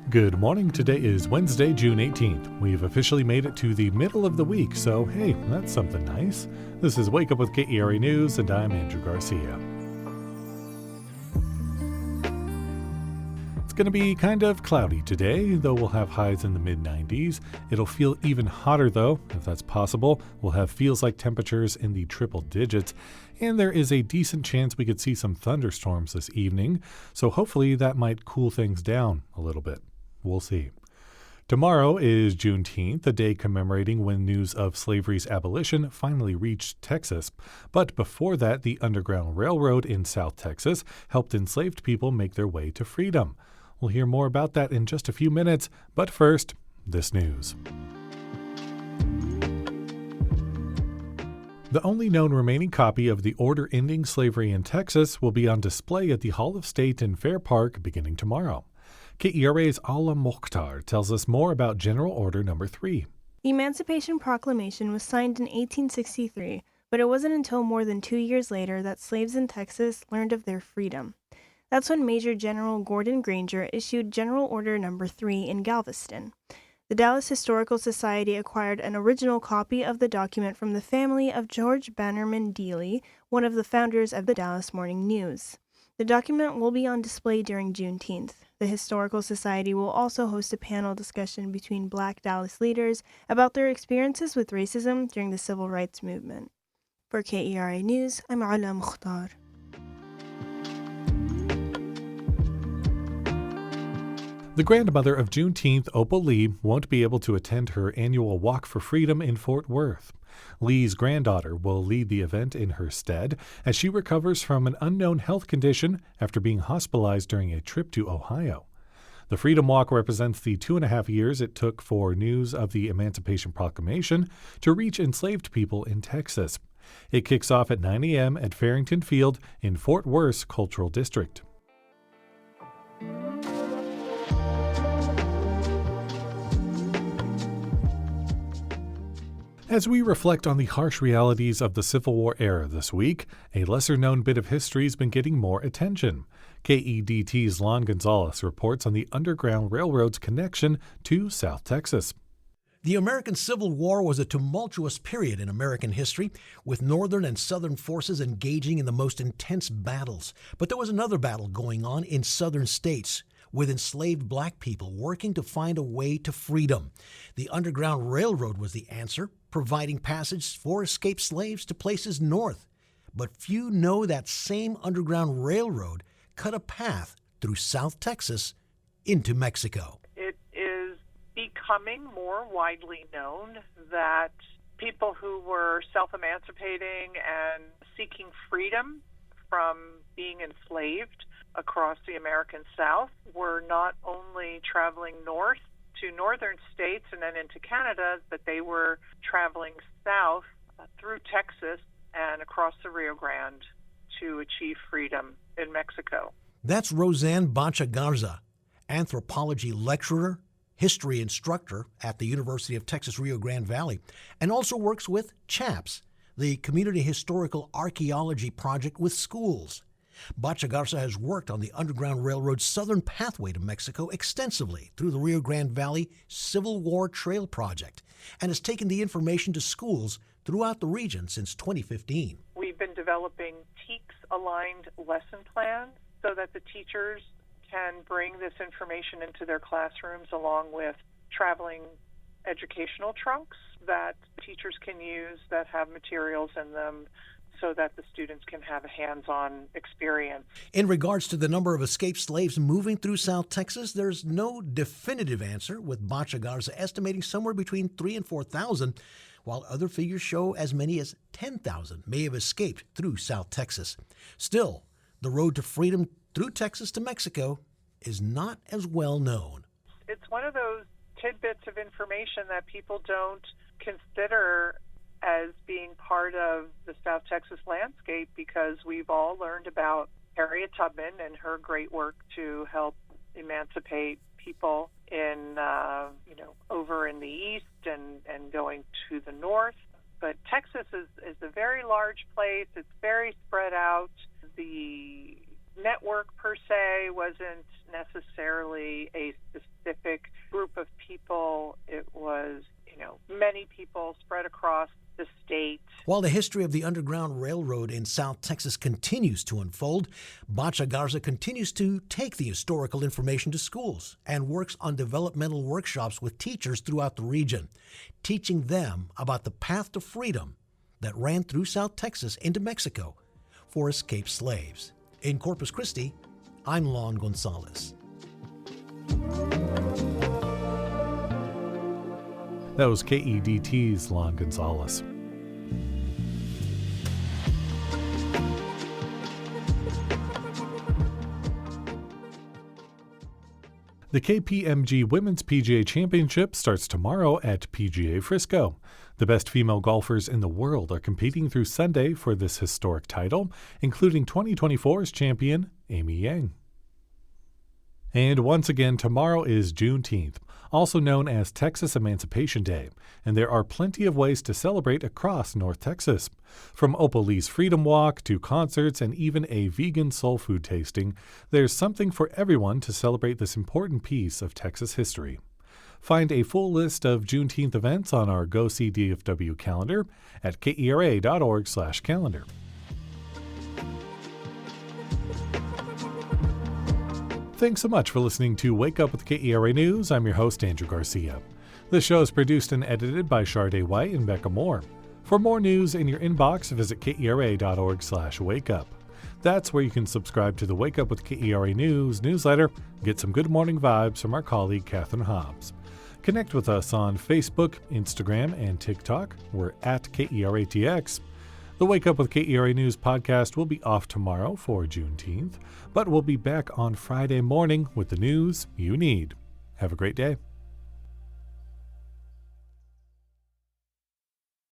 Good morning. Today is Wednesday, June 18th. We've officially made it to the middle of the week, so hey, that's something nice. This is Wake Up with KERA News, and I'm Andrew Garcia. It's going to be kind of cloudy today, though we'll have highs in the mid-90s. It'll feel even hotter, though, if that's possible. We'll have feels-like temperatures in the triple digits, and there is a decent chance we could see some thunderstorms this evening, so hopefully that might cool things down a little bit. We'll see. Tomorrow is Juneteenth, a day commemorating when news of slavery's abolition finally reached Texas. But before that, the Underground Railroad in South Texas helped enslaved people make their way to freedom. We'll hear more about that in just a few minutes, but first, this news. The only known remaining copy of the order ending slavery in Texas will be on display at the Hall of State in Fair Park beginning tomorrow. KERA's Ala Mokhtar tells us more about General Order No. 3. The Emancipation Proclamation was signed in 1863, but it wasn't until more than 2 years later that slaves in Texas learned of their freedom. That's when Major General Gordon Granger issued General Order No. 3 in Galveston. The Dallas Historical Society acquired an original copy of the document from the family of George Bannerman Dealey, one of the founders of the Dallas Morning News. The document will be on display during Juneteenth. The Historical Society will also host a panel discussion between Black Dallas leaders about their experiences with racism during the Civil Rights Movement. For KERA News, I'm Ala Mokhtar. The grandmother of Juneteenth, Opal Lee, won't be able to attend her annual Walk for Freedom in Fort Worth. Lee's granddaughter will lead the event in her stead as she recovers from an unknown health condition after being hospitalized during a trip to Ohio. The Freedom Walk represents the 2.5 years it took for news of the Emancipation Proclamation to reach enslaved people in Texas. It kicks off at 9 a.m. at Farrington Field in Fort Worth's Cultural District. As we reflect on the harsh realities of the Civil War era this week, a lesser-known bit of history has been getting more attention. KEDT's Lon Gonzalez reports on the Underground Railroad's connection to South Texas. The American Civil War was a tumultuous period in American history, with Northern and Southern forces engaging in the most intense battles. But there was another battle going on in Southern states, with enslaved black people working to find a way to freedom. The Underground Railroad was the answer, providing passage for escaped slaves to places north. But few know that same Underground Railroad cut a path through South Texas into Mexico. It is becoming more widely known that people who were self-emancipating and seeking freedom from being enslaved across the American South were not only traveling north to northern states and then into Canada, but they were traveling south through Texas and across the Rio Grande to achieve freedom in Mexico. That's Roseanne Bacha Garza, anthropology lecturer, history instructor at the University of Texas Rio Grande Valley, and also works with CHAPS, the Community Historical Archaeology Project with schools. Bacha Garza has worked on the Underground Railroad's southern pathway to Mexico extensively through the Rio Grande Valley Civil War Trail Project and has taken the information to schools throughout the region since 2015. We've been developing TEACS-aligned lesson plans so that the teachers can bring this information into their classrooms along with traveling educational trunks that teachers can use that have materials in them so that the students can have a hands-on experience. In regards to the number of escaped slaves moving through South Texas, there's no definitive answer, with Bacha Garza estimating somewhere between 3,000 and 4,000, while other figures show as many as 10,000 may have escaped through South Texas. Still, the road to freedom through Texas to Mexico is not as well known. It's one of those tidbits of information that people don't consider as being part of the South Texas landscape, because we've all learned about Harriet Tubman and her great work to help emancipate people in, over in the east and going to the north. But Texas is a very large place. It's very spread out. The network per se, wasn't necessarily a specific group of people. It was, many people spread across the state. While the history of the Underground Railroad in South Texas continues to unfold, Bekah Garza continues to take the historical information to schools and works on developmental workshops with teachers throughout the region, teaching them about the path to freedom that ran through South Texas into Mexico for escaped slaves. In Corpus Christi, I'm Lon Gonzalez. That was KEDT's Lon Gonzalez. The KPMG Women's PGA Championship starts tomorrow at PGA Frisco. The best female golfers in the world are competing through Sunday for this historic title, including 2024's champion, Amy Yang. And once again, tomorrow is Juneteenth, also known as Texas Emancipation Day, and there are plenty of ways to celebrate across North Texas. From Opolee's Freedom Walk to concerts and even a vegan soul food tasting, there's something for everyone to celebrate this important piece of Texas history. Find a full list of Juneteenth events on our Go See DFW calendar at KERA.org/calendar. Thanks so much for listening to Wake Up with KERA News. I'm your host, Andrew Garcia. The show is produced and edited by Shardae White and Bekah Morr. For more news in your inbox, visit KERA.org/wakeup. That's where you can subscribe to the Wake Up with KERA News newsletter, get some good morning vibes from our colleague Catherine Hobbs. Connect with us on Facebook, Instagram, and TikTok. We're at KERATX. The Wake Up with KERA News podcast will be off tomorrow for Juneteenth, but we'll be back on Friday morning with the news you need. Have a great day.